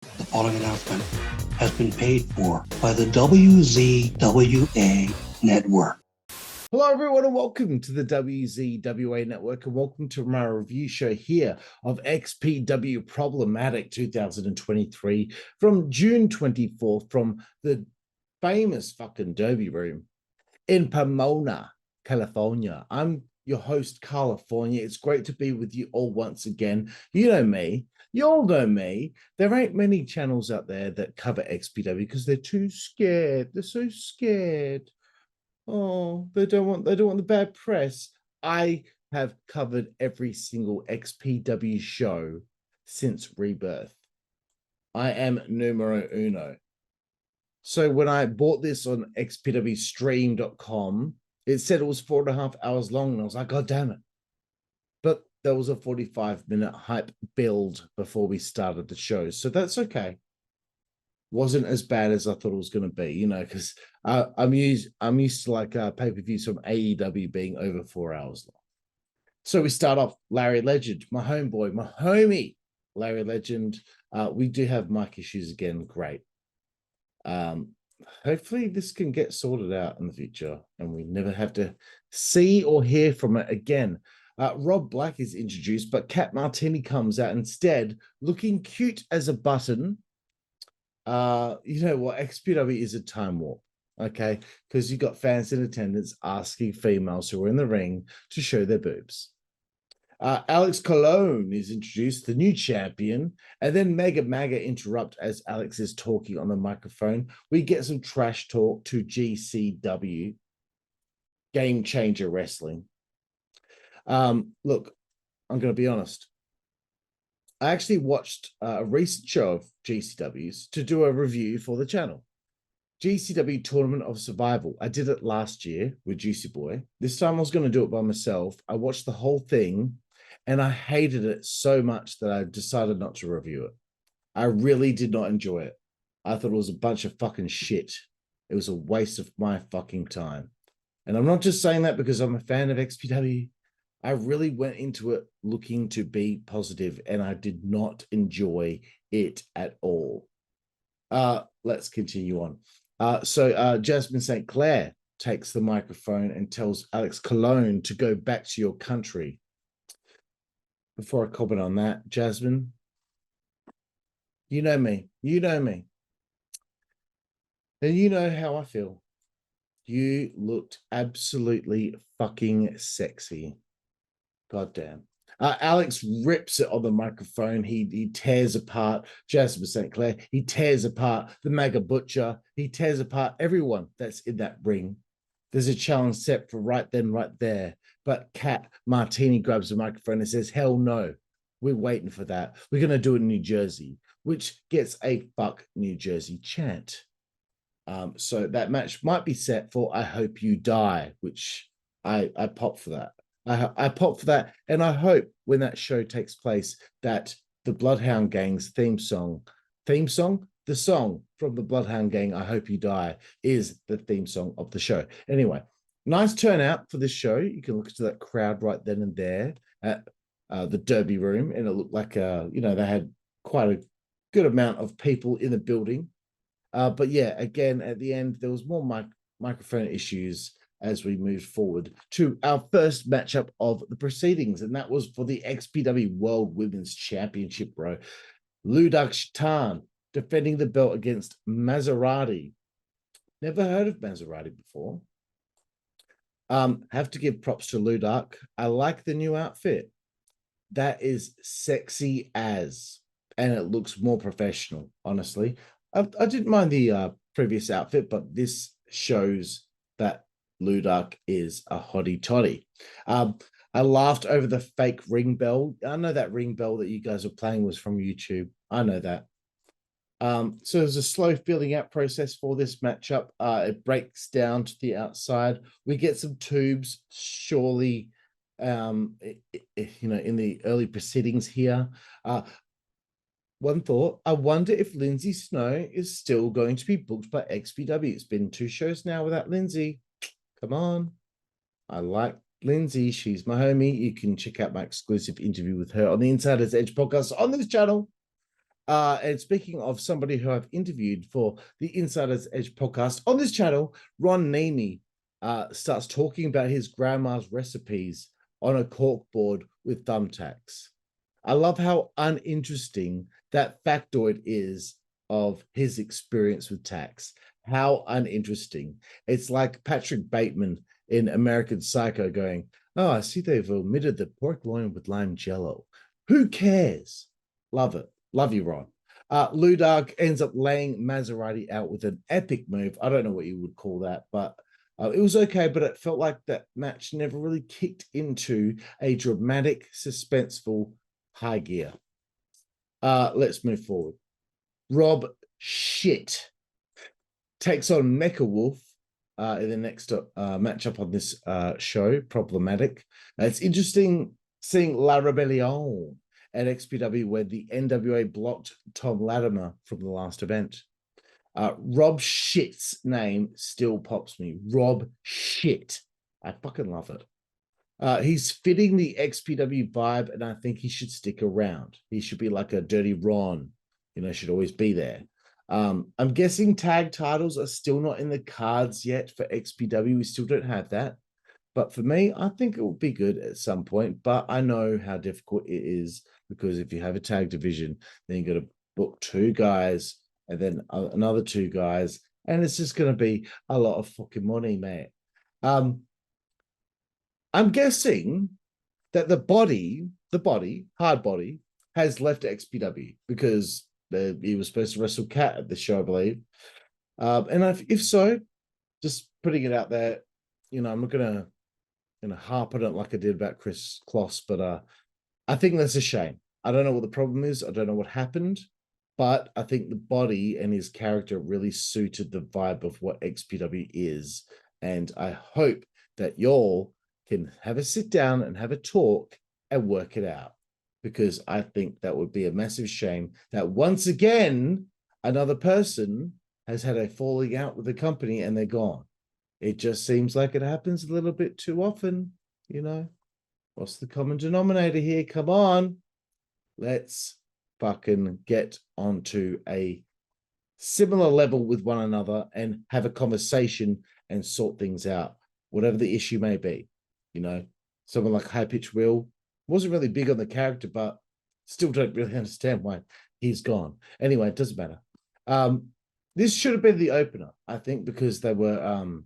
The following announcement has been paid for by the WZWA Network. Hello, everyone, and welcome to the WZWA Network, and welcome to my review show here of XPW Problematic 2023 from June 24th from the famous fucking Derby Room in Pomona, California. I'm your host, Karlifornia. It's great to be with you all once again. You know me. You all know me. There ain't many channels out there that cover XPW because they're too scared. They're so scared. Oh, they don't want the bad press. I have covered every single XPW show since Rebirth. I am numero uno. So when I bought this on xpwstream.com, it said it was 4.5 hours long, and I was like, God damn it. But there was a 45-minute hype build before we started the show, so that's okay. Wasn't as bad as I thought it was going to be, you know, because I'm used to like pay-per-views from AEW being over 4 hours long. So we start off Larry Legend, my homeboy, my homie, Larry Legend. We do have mic issues again. Great. Hopefully this can get sorted out in the future and we never have to see or hear from it again. Rob Black is introduced, but Cat Martini comes out instead, looking cute as a button. You know what? XPW is a time warp, okay? Because you got fans in attendance asking females who are in the ring to show their boobs. Alex Colon is introduced, the new champion, and then MAGA interrupt as Alex is talking on the microphone. We get some trash talk to GCW, Game Changer Wrestling. Look, I'm going to be honest. I actually watched a recent show of GCW's to do a review for the channel. GCW Tournament of Survival. I did it last year with Jooseyboy. This time I was going to do it by myself. I watched the whole thing and I hated it so much that I decided not to review it. I really did not enjoy it. I thought it was a bunch of fucking shit. It was a waste of my fucking time. And I'm not just saying that because I'm a fan of XPW. I really went into it looking to be positive, and I did not enjoy it at all. Let's continue on. So Jasmine St. Clair takes the microphone and tells Alex Colon to go back to your country. Before I comment on that, Jasmine, you know me. You know me. And you know how I feel. You looked absolutely fucking sexy. God damn. Alex rips it on the microphone. He tears apart Jasmine St. Clair. He tears apart the MAGA Butcher. He tears apart everyone that's in that ring. There's a challenge set for right then, right there. But Cat Martini grabs the microphone and says, hell no, we're waiting for that. We're going to do it in New Jersey, which gets a fuck New Jersey chant. So that match might be set for I Hope You Die, which I pop for that. I pop for that, and I hope when that show takes place that the Bloodhound Gang's the song from the Bloodhound Gang, I Hope You Die, is the theme song of the show. Anyway, nice turnout for this show. You can look into that crowd right then and there at the Derby Room, and it looked like you know, they had quite a good amount of people in the building. But yeah, again, at the end, there was more microphone issues as we moved forward to our first matchup of the proceedings, and that was for the XPW World Women's Championship, bro. Ludark Shaitan defending the belt against Mazzerati. Never heard of Mazzerati before. Have to give props to Ludark. I like the new outfit. That is sexy as, and it looks more professional, honestly. I didn't mind the previous outfit, but this shows that Ludark is a hottie toddy. I laughed over the fake ring bell. I know that ring bell that you guys are playing was from YouTube. I know that. So there's a slow filling out process for this matchup. It breaks down to the outside. We get some tubes, surely, you know, in the early proceedings here. One thought, I wonder if Lindsay Snow is still going to be booked by XPW. It's been 2 shows now without Lindsay. Come on. I like Lindsay. She's my homie. You can check out my exclusive interview with her on the Insider's Edge podcast on this channel. And speaking of somebody who I've interviewed for the Insider's Edge podcast on this channel, Ron Nemi starts talking about his grandma's recipes on a corkboard with thumbtacks. I love how uninteresting that factoid is of his experience with tacks. How uninteresting. It's like Patrick Bateman in American Psycho going, "Oh, I see they've omitted the pork loin with lime jello. Who cares?" Love it. Love you, Ron. Ludark ends up laying Mazzerati out with an epic move. I don't know what you would call that, but it was okay, but it felt like that match never really kicked into a dramatic, suspenseful high gear. Let's move forward. Rob Shit takes on Mecha Wolf in the next matchup on this show, Problematic. It's interesting seeing La Rebellion at XPW where the NWA blocked Tom Latimer from the last event. Rob Shit's name still pops me. Rob Shit. I fucking love it. He's fitting the XPW vibe, and I think he should stick around. He should be like a Dirty Ron, should always be there. I'm guessing tag titles are still not in the cards yet for XPW. We still don't have that. But for me, I think it will be good at some point. But I know how difficult it is because if you have a tag division, then you got to book 2 guys and then another 2 guys. And it's just going to be a lot of fucking money, mate. I'm guessing that the hard body, has left XPW because he was supposed to wrestle Cat at the show, I believe. And if so, just putting it out there, I'm not gonna harp on it like I did about Chris Kloss, but I think that's a shame. I don't know what the problem is. I don't know what happened, but I think the body and his character really suited the vibe of what XPW is. And I hope that y'all can have a sit down and have a talk and work it out, because I think that would be a massive shame that once again, another person has had a falling out with the company and they're gone. It just seems like it happens a little bit too often, What's the common denominator here? Come on. Let's fucking get onto a similar level with one another and have a conversation and sort things out, whatever the issue may be. Someone like High Pitch Will wasn't really big on the character, but still don't really understand why he's gone. Anyway, it doesn't matter. This should have been the opener, I think, because they were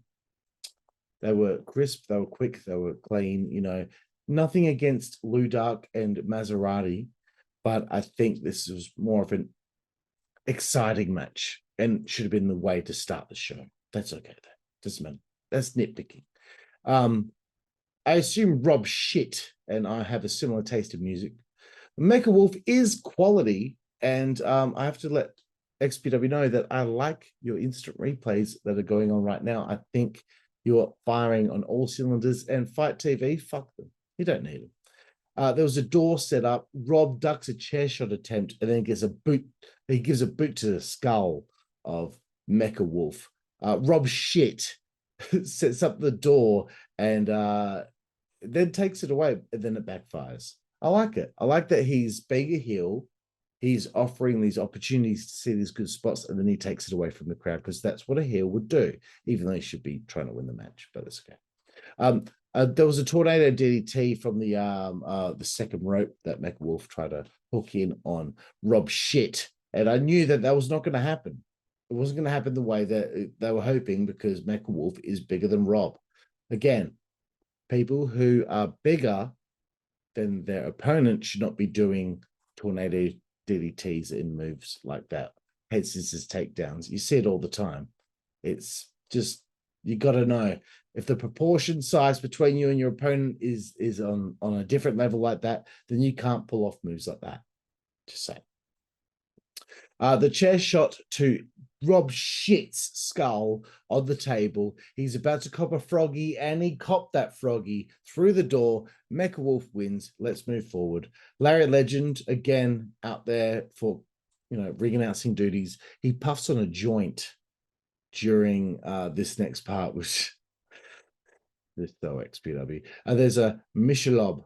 crisp, they were quick, they were clean, nothing against Ludark and Mazzerati, but I think this was more of an exciting match and should have been the way to start the show. That's okay. Doesn't matter. That's nitpicking. I assume Rob Shit and I have a similar taste of music. Mecha Wolf is quality, and I have to let XPW know that I like your instant replays that are going on right now. I think you're firing on all cylinders, and Fight TV, fuck them. You don't need them. There was a door set up. Rob ducks a chair shot attempt and then gets a boot. He gives a boot to the skull of Mecha Wolf. Rob Shit sets up the door and then takes it away, and then it backfires. I like it. I like that he's being a heel. He's offering these opportunities to see these good spots, and then he takes it away from the crowd, because that's what a heel would do, even though he should be trying to win the match, but it's okay. There was a tornado DDT from the second rope that Mecha Wolf tried to hook in on Rob Shit, and I knew that was not going to happen. It wasn't going to happen the way that they were hoping, because Mecha Wolf is bigger than Rob. Again, people who are bigger than their opponent should not be doing tornado DDTs in moves like that. Head scissors takedowns. You see it all the time. It's just, you got to know if the proportion size between you and your opponent is on a different level like that, then you can't pull off moves like that. Just saying. The chair shot to Rob Shit's skull on the table. He's about to cop a froggy, and he copped that froggy through the door. Mecha Wolf wins. Let's move forward. Larry Legend, again, out there for, ring announcing duties. He puffs on a joint during this next part, which is so XPW. There's a Michelob.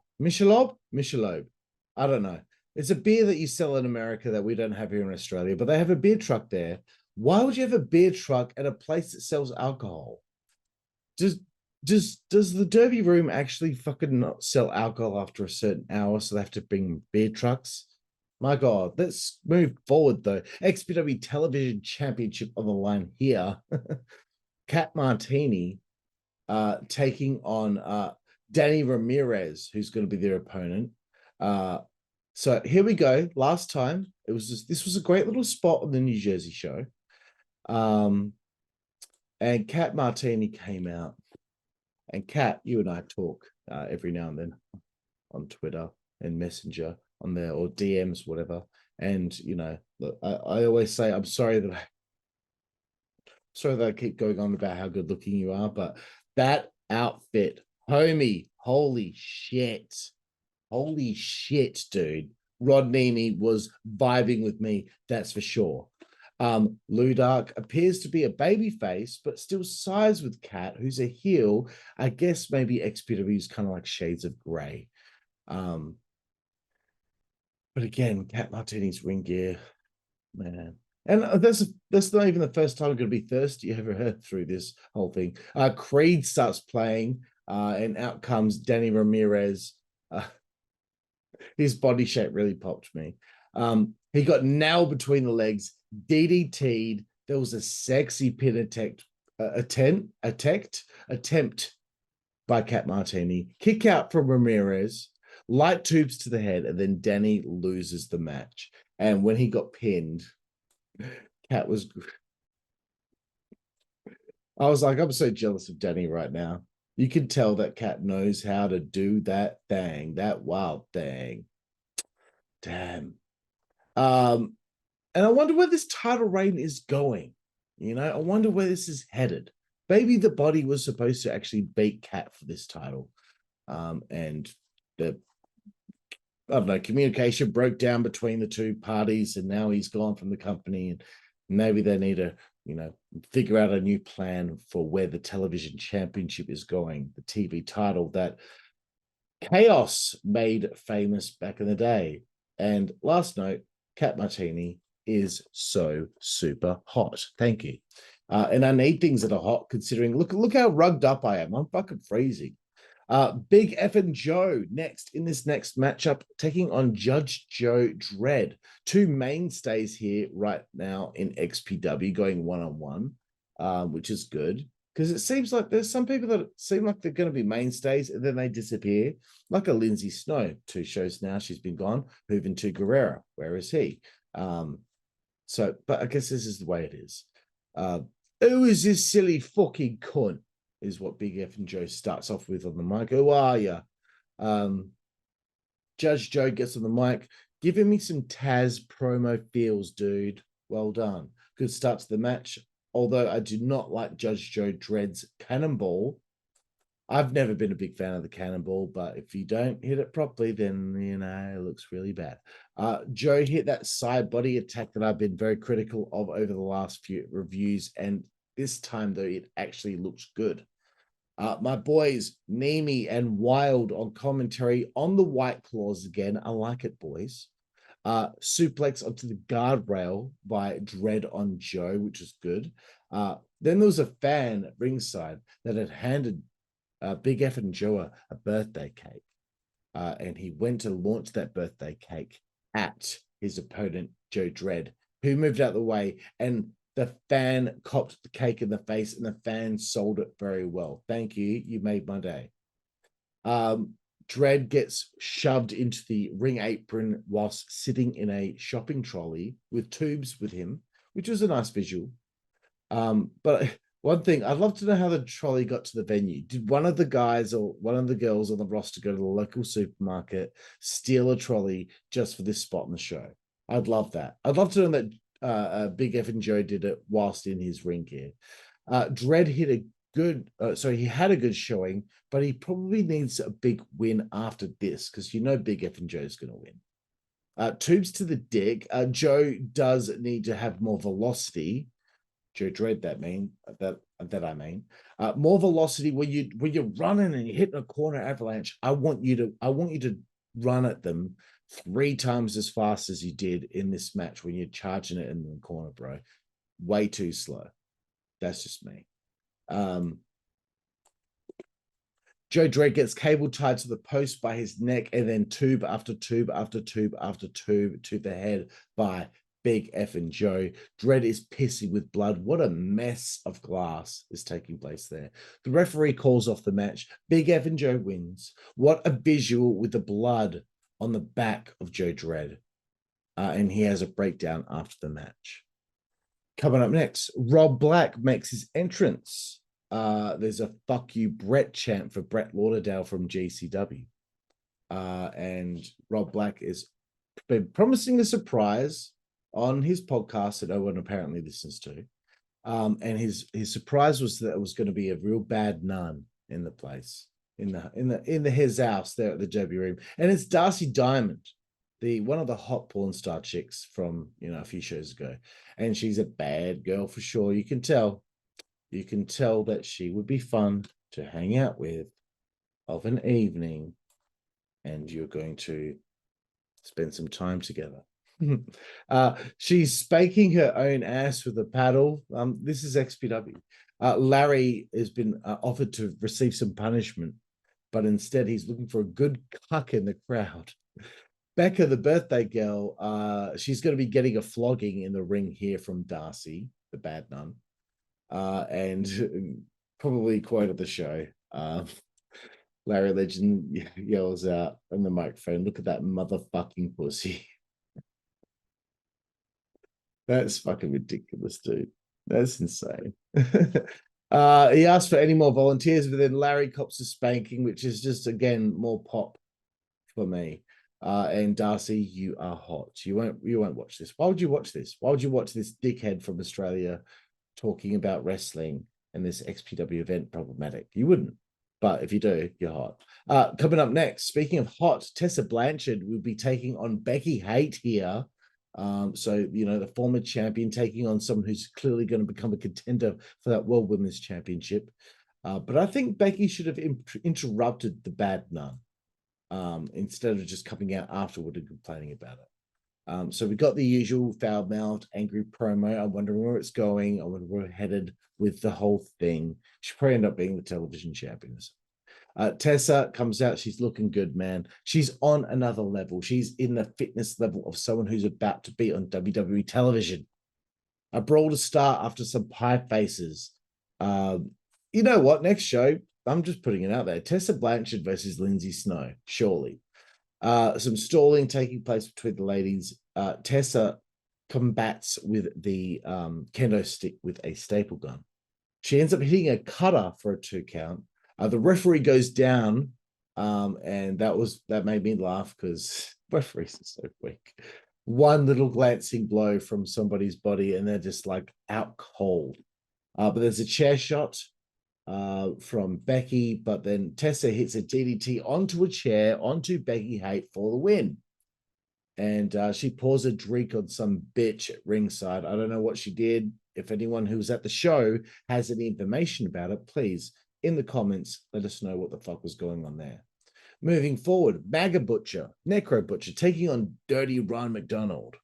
I don't know. It's a beer that you sell in America that we don't have here in Australia, but they have a beer truck there. Why would you have a beer truck at a place that sells alcohol? Does the Derby Room actually fucking not sell alcohol after a certain hour, so they have to bring beer trucks? My God, let's move forward though. XPW Television Championship on the line here. Kat Martini taking on Danny Ramirez, who's going to be their opponent. So here we go. Last time, this was a great little spot on the New Jersey show. And Kat Martini came out. And Kat, you and I talk every now and then on Twitter and Messenger on there, or DMs, whatever. And look, I always say I'm sorry that I keep going on about how good looking you are, but that outfit, homie, holy shit, dude. Rod Nimi was vibing with me, that's for sure. Ludark appears to be a baby face, but still sides with Kat, who's a heel. I guess maybe XPW is kind of like shades of gray. But again, Kat Martini's ring gear, man. And that's not even the first time I'm going to be thirsty ever through this whole thing. Creed starts playing, and out comes Danny Ramirez. His body shape really popped me. He got nailed between the legs, DDT'd. There was a sexy pin attempt by Kat Martini. Kick out from Ramirez, light tubes to the head, and then Danny loses the match. And when he got pinned, Kat was... I was like, I'm so jealous of Danny right now. You can tell that Kat knows how to do that thing, that wild thing. Damn. And I wonder where this title reign is going. I wonder where this is headed. Maybe the body was supposed to actually beat Kat for this title. And the, I don't know, communication broke down between the two parties, and now he's gone from the company, and maybe they need to, figure out a new plan for where the television championship is going, the TV title that Chaos made famous back in the day. And last note, Kat Martini is so super hot. Thank you. And I need things that are hot, considering look how rugged up I am. I'm fucking freezing. Big Effin' Joe next in this next matchup, taking on Judge Joe Dredd. Two mainstays here right now in XPW going one-on-one, which is good. Because it seems like there's some people that seem like they're going to be mainstays and then they disappear. Like a Lindsay Snow, 2 shows now she's been gone. Moving to Guerrero, where is he? But I guess this is the way it is. Who is this silly fucking cunt? Is what Big F and Joe starts off with on the mic. Who are you? Judge Joe gets on the mic, giving me some Taz promo feels, dude. Well done. Good start to the match. Although I do not like Judge Joe Dredd's cannonball. I've never been a big fan of the cannonball, but if you don't hit it properly, then, it looks really bad. Joe hit that side body attack that I've been very critical of over the last few reviews, and this time, though, it actually looks good. My boys, Nemi and Wild on commentary on the White Claws again. I like it, boys. Suplex onto the guardrail by Dredd on Joe, which is good. Then there was a fan at ringside that had handed Big F and Joe a birthday cake. And he went to launch that birthday cake at his opponent, Joe Dredd, who moved out of the way, and the fan copped the cake in the face, and the fan sold it very well. Thank you. You made my day. Dredd gets shoved into the ring apron whilst sitting in a shopping trolley with tubes with him, which was a nice visual. But one thing, I'd love to know how the trolley got to the venue. Did one of the guys or one of the girls on the roster go to the local supermarket, steal a trolley just for this spot in the show? I'd love that. I'd love to know that Big F and Joe did it whilst in his ring gear. Dredd hit a good, he had a good showing, but he probably needs a big win after this, because Big F and Joe's going to win. Tubes to the dick. Joe does need to have more velocity. Joe Dredd, I mean. More velocity when you're running and you're hitting a corner avalanche. I want you to run at them 3 times as fast as you did in this match when you're charging it in the corner, bro. Way too slow. That's just me. Joe Dredd gets cable tied to the post by his neck and then tube after tube after tube after tube to the head by Big effing Joe. Dredd is pissy with blood. What a mess of glass is taking place there. The referee calls off the match. Big effing Joe wins. What a visual with the blood on the back of Joe Dredd. And he has a breakdown after the match. Coming up next, Rob Black makes his entrance. There's a fuck you Brett chant for Brett Lauderdale from GCW. And Rob Black is been promising a surprise on his podcast that no one apparently listens to. And his surprise was that it was going to be a real bad nun in the place, in his house there at the W room. And it's Darcy Diamond, one of the hot porn star chicks from a few shows ago. And she's a bad girl for sure. You can tell that she would be fun to hang out with of an evening, and you're going to spend some time together. She's spanking her own ass with a paddle. This is XPW. Larry has been offered to receive some punishment, but instead he's looking for a good cuck in the crowd. Becca, the birthday girl, she's going to be getting a flogging in the ring here from Darcy, the Bad Nun. And probably quote of the show. Larry Legend yells out on the microphone, "Look at that motherfucking pussy." That's fucking ridiculous, dude. That's insane. He asked for any more volunteers, but then Larry cops a spanking, which is just, again, more pop for me. And Darcy, you are hot. You won't watch this. Why would you watch this? Why would you watch this dickhead from Australia talking about wrestling and this XPW event problematic? You wouldn't. But if you do, you're hot. Coming up next, speaking of hot, Tessa Blanchard will be taking on Becky Hate here. So, the former champion taking on someone who's clearly going to become a contender for that World Women's Championship. But I think Becky should have interrupted the Bad Nun instead of just coming out afterward and complaining about it. So we got the usual foul-mouthed, angry promo. I'm wondering where it's going. I wonder where we're headed with the whole thing. She'll probably end up being the television champion. Tessa comes out. She's looking good, man. She's on another level. She's in the fitness level of someone who's about to be on WWE television. A brawl to start after some pie faces. You know what? Next show, I'm just putting it out there. Tessa Blanchard versus Lindsay Snow, surely. Some stalling taking place between the ladies. Tessa combats with the kendo stick with a staple gun. She ends up hitting a cutter for a 2 count. The referee goes down, and that made me laugh because referees are so weak. One little glancing blow from somebody's body, and they're just like out cold. But there's a chair shot from Becky, but then Tessa hits a DDT onto a chair, onto Becky Hate for the win. And she pours a drink on some bitch at ringside. I don't know what she did. If anyone who was at the show has any information about it, please, in the comments, let us know what the fuck was going on there. Moving forward, MAGA Butcher, Necro Butcher, taking on Dirty Ron McDonald.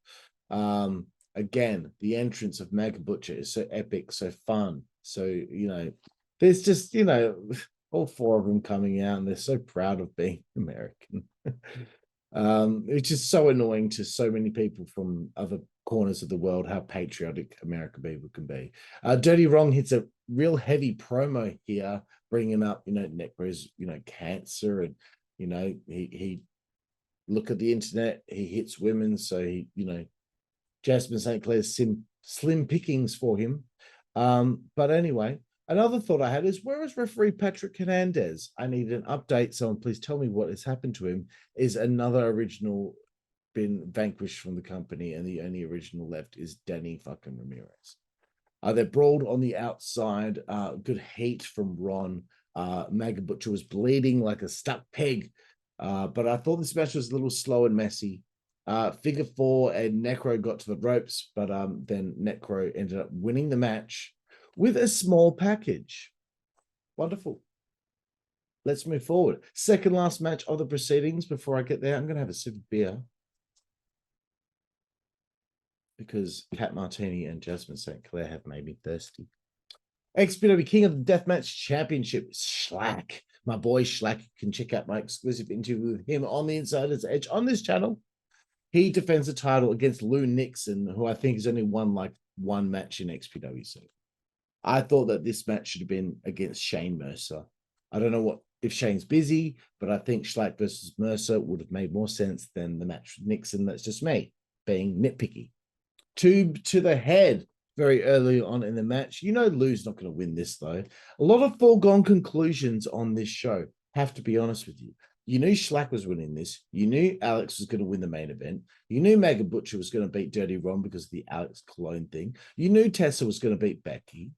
Again, the entrance of MAGA Butcher is so epic, so fun. So, there's just, all 4 of them coming out, and they're so proud of being American. It's just so annoying to so many people from other corners of the world how patriotic American people can be. Dirty Wrong hits a real heavy promo here, bringing up, Necro's, cancer, and, he look at the internet, he hits women, so he, Jasmine St. Clair's slim pickings for him. But anyway, another thought I had is, where is referee Patrick Hernandez? I need an update. Someone please tell me what has happened to him. Is another original been vanquished from the company, and the only original left is Danny fucking Ramirez. They're brawled on the outside. Good heat from Ron. MAGA Butcher was bleeding like a stuck pig. But I thought this match was a little slow and messy. Figure 4 and Necro got to the ropes, but then Necro ended up winning the match with a small package. Wonderful. Let's move forward. Second last match of the proceedings. Before I get there, I'm going to have a sip of beer. because Cat Martini and Jasmine St. Clair have made me thirsty. XPW King of the Deathmatch Championship, SHLAK. My boy SHLAK. You can check out my exclusive interview with him on the Insider's Edge on this channel. He defends the title against Nixon, who I think has only won like one match in XPW. So I thought that this match should have been against Shane Mercer. I don't know what if Shane's busy, but I think SHLAK versus Mercer would have made more sense than the match with Nixon. That's just me being nitpicky. Tube to the head very early on in the match. You know Lou's not going to win this, though. A lot of foregone conclusions on this show, have to be honest with you. You knew SHLAK was winning this. You knew Alex was going to win the main event. You knew MAGA Butcher was going to beat Dirty Ron because of the Alex Cologne thing. You knew Tessa was going to beat Becky.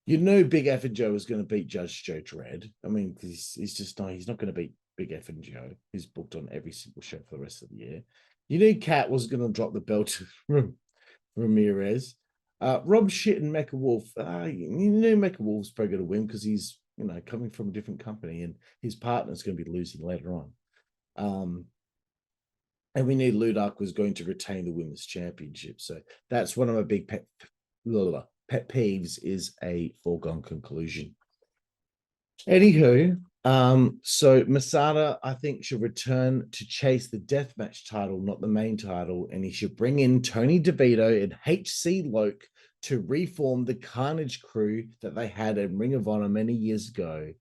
You knew Big F and Joe was going to beat Judge Joe Dredd. I mean, he's just not. He's not going to beat Big F and Joe. He's booked on every single show for the rest of the year. You knew Cat was going to drop the belt to Ramirez. Rob Shit and Mecha Wolf. You knew Mecha Wolf's probably going to win because he's coming from a different company and his partner's going to be losing later on. And we knew Ludark was going to retain the women's championship. So that's one of my big pet peeves, is a foregone conclusion. Anywho, so Masada, I think, should return to chase the deathmatch title, not the main title, and he should bring in Tony DeVito and SHLAK to reform the Carnage crew that they had in Ring of Honor many years ago.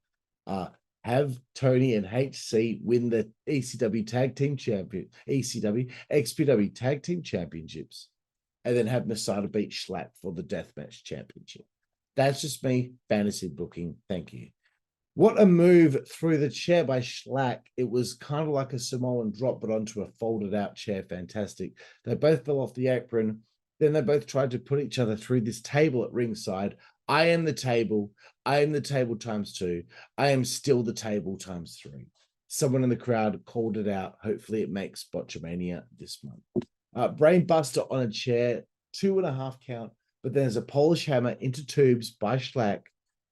Have Tony and HC win the XPW Tag Team Championships, and then have Masada beat SHLAK for the deathmatch championship. That's just me fantasy booking. Thank you. What a move through the chair by SHLAK. It was kind of like a Samoan drop, but onto a folded out chair. Fantastic. They both fell off the apron. Then they both tried to put each other through this table at ringside. I am the table. I am the table times 2. I am still the table times 3. Someone in the crowd called it out. Hopefully it makes Botchamania this month. Brainbuster on a chair, 2.5 count, but there's a Polish hammer into tubes by SHLAK,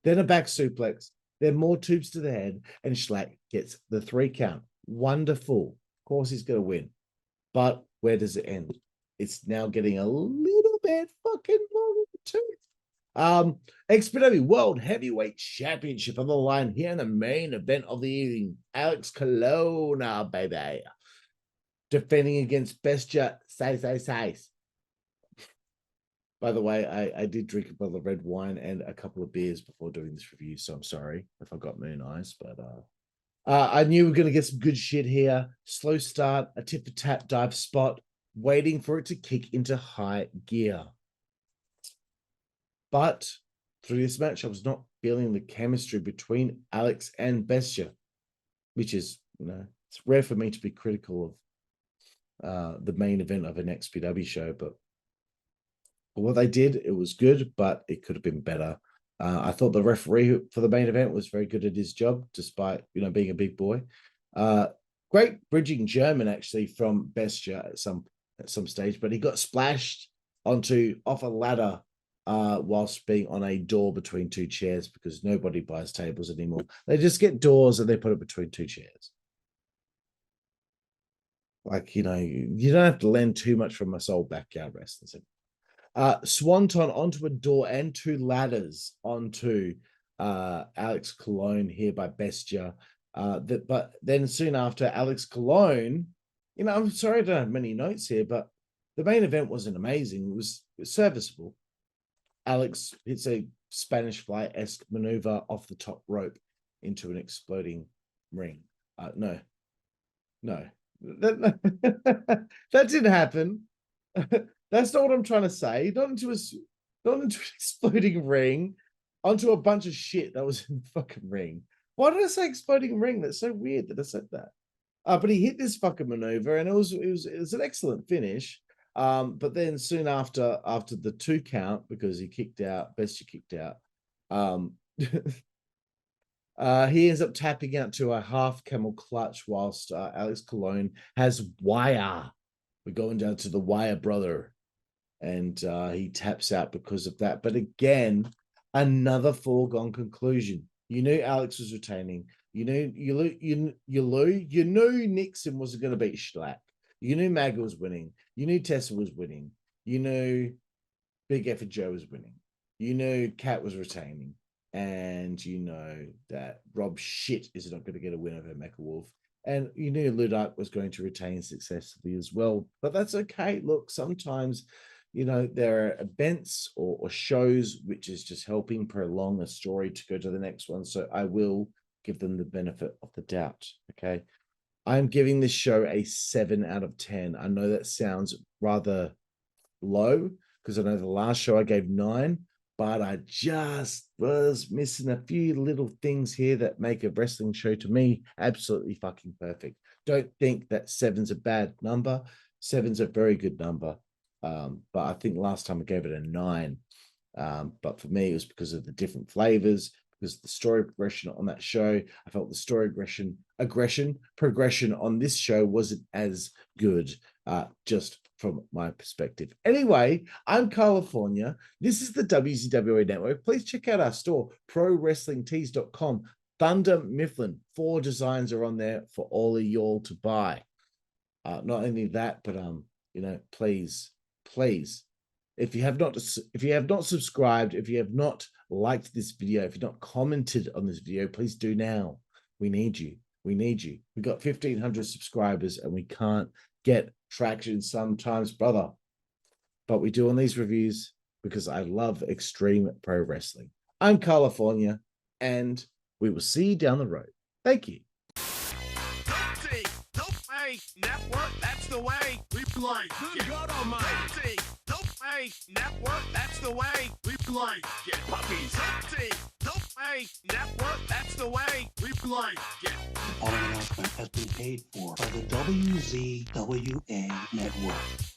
then a back suplex, then more tubes to the head, and SHLAK gets the 3 count. Wonderful. Of course he's going to win. But where does it end? It's now getting a little bit fucking long in the tooth. XPW World Heavyweight Championship on the line here in the main event of the evening. Alex Cologne, baby, defending against Bestia. Size. By the way, I did drink a bottle of red wine and a couple of beers before doing this review, so I'm sorry if I got moon eyes, but I knew we were going to get some good shit here. Slow start, a tip for tap dive spot, waiting for it to kick into high gear. But through this match, I was not feeling the chemistry between Alex and Bestia, which is, it's rare for me to be critical of the main event of an XPW show, but what they did, it was good, but it could have been better. I thought the referee for the main event was very good at his job, despite being a big boy. Great bridging German actually from Bestia at some stage, but he got splashed off a ladder whilst being on a door between 2 chairs, because nobody buys tables anymore. They just get doors and they put it between 2 chairs. Like, you don't have to lend too much from us old backyard wrestlers. Swanton onto a door and 2 ladders onto Alex Cologne here by Bestia. But then soon after, Alex Cologne, I'm sorry I don't have many notes here, but the main event wasn't amazing. It was serviceable. Alex hits a Spanish Fly-esque maneuver off the top rope into an exploding ring. No. That didn't happen. That's not what I'm trying to say. Not into an exploding ring, onto a bunch of shit that was in the fucking ring. Why did I say exploding ring? That's so weird that I said that. But he hit this fucking maneuver, and it was an excellent finish. But then soon after the 2 count, because he kicked out, Bestia kicked out, he ends up tapping out to a half camel clutch whilst Alex Cologne has wire. We're going down to the wire, brother. And he taps out because of that. But again, another foregone conclusion. You knew Alex was retaining. You knew Nixon wasn't going to beat SHLAK. You knew MAGA was winning. You knew Tessa was winning. You knew Big Effort Joe was winning. You knew Kat was retaining. And you know that Rob Shit is not going to get a win over Mecha Wolf. And you knew Ludark was going to retain successfully as well. But that's okay. Look, sometimes, you know, there are events or shows which is just helping prolong a story to go to the next one. So I will give them the benefit of the doubt. Okay. I'm giving this show a 7 out of 10. I know that sounds rather low because I know the last show I gave 9, but I just was missing a few little things here that make a wrestling show to me absolutely fucking perfect. Don't think that 7's a bad number. 7's a very good number. But I think last time I gave it a 9. But for me, it was because of the different flavors, because the story progression on that show, I felt the story progression on this show wasn't as good, just from my perspective. Anyway, I'm Karlifornia. This is the WZWA Network. Please check out our store, prowrestlingtees.com. Thunder Mifflin, 4 designs are on there for all of y'all to buy. Not only that, but you know, please, if you have not subscribed, if you have not liked this video, if you've not commented on this video, please do now. We need you. We got 1,500 subscribers and we can't get traction sometimes, brother. But we do on these reviews because I love Xtreme Pro Wrestling. I'm Karlifornia, and we will see you down the road. Thank you. Network, that's the way we play. Good God Almighty. Network, that's the way we play. Get puppies. Network, that's the way we play. Get. The following announcement has been paid for by the WZWA Network.